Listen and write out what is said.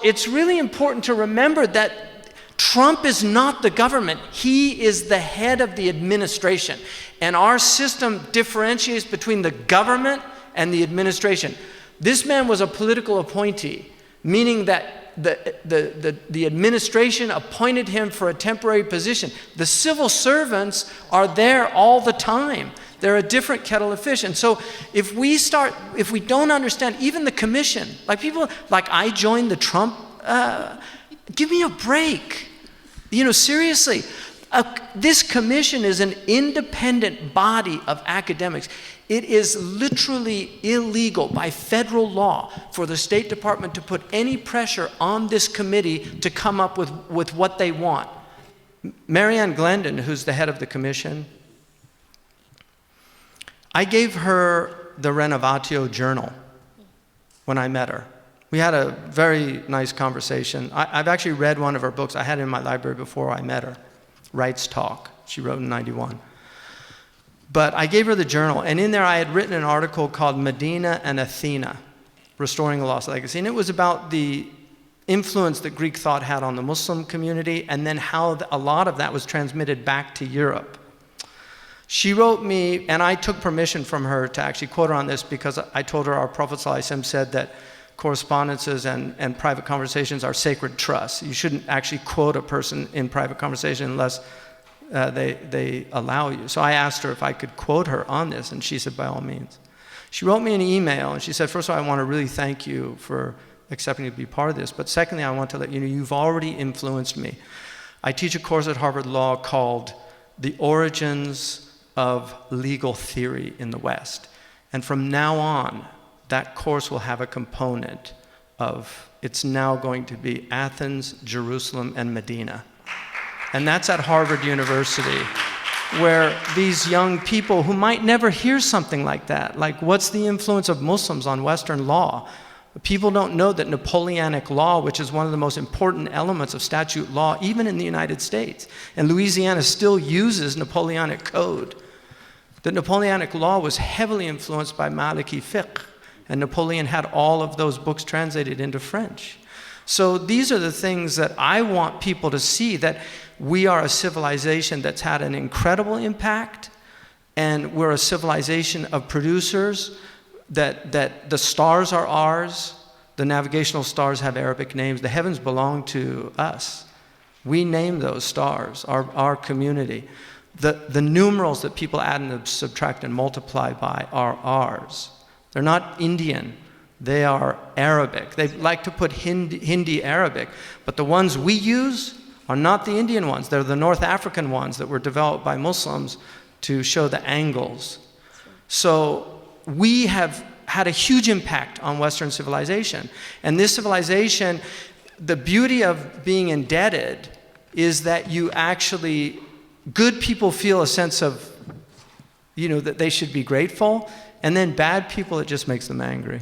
It's really important to remember that Trump is not the government. He is the head of the administration. And our system differentiates between the government and the administration. This man was a political appointee, meaning that the administration appointed him for a temporary position. The civil servants are there all the time. They're a different kettle of fish. And so if we don't understand, even the commission, like people, like I joined the Trump, give me a break. You know, seriously, this commission is an independent body of academics. It is literally illegal by federal law for the State Department to put any pressure on this committee to come up with what they want. Marianne Glendon, who's the head of the commission, I gave her the Renovatio Journal when I met her. We had a very nice conversation. I've actually read one of her books. I had it in my library before I met her, Rights Talk. She wrote in '91. But I gave her the journal, and in there I had written an article called Medina and Athena, Restoring a Lost Legacy. And it was about the influence that Greek thought had on the Muslim community, and then how a lot of that was transmitted back to Europe. She wrote me, and I took permission from her to actually quote her on this, because I told her our Prophet ﷺ said that correspondences and private conversations are sacred trusts. You shouldn't actually quote a person in private conversation unless they allow you. So I asked her if I could quote her on this, and she said, by all means. She wrote me an email, and she said, first of all, I want to really thank you for accepting to be part of this, but secondly, I want to let you know you've already influenced me. I teach a course at Harvard Law called The Origins of Legal Theory in the West. And from now on, that course will have a component of, it's now going to be Athens, Jerusalem, and Medina. And that's at Harvard University, where these young people who might never hear something like that, like what's the influence of Muslims on Western law? People don't know that Napoleonic law, which is one of the most important elements of statute law, even in the United States, and Louisiana still uses Napoleonic code, that Napoleonic law was heavily influenced by Maliki fiqh, and Napoleon had all of those books translated into French. So these are the things that I want people to see, that we are a civilization that's had an incredible impact, and we're a civilization of producers, that the stars are ours, the navigational stars have Arabic names, the heavens belong to us. We name those stars, our community. The numerals that people add and subtract and multiply by are ours. They're not Indian, they are Arabic. They like to put Hindi Arabic, but the ones we use are not the Indian ones. They're the North African ones that were developed by Muslims to show the angles. So we have had a huge impact on Western civilization. And this civilization, the beauty of being indebted is that you actually, good people feel a sense of, that they should be grateful, and then bad people, it just makes them angry.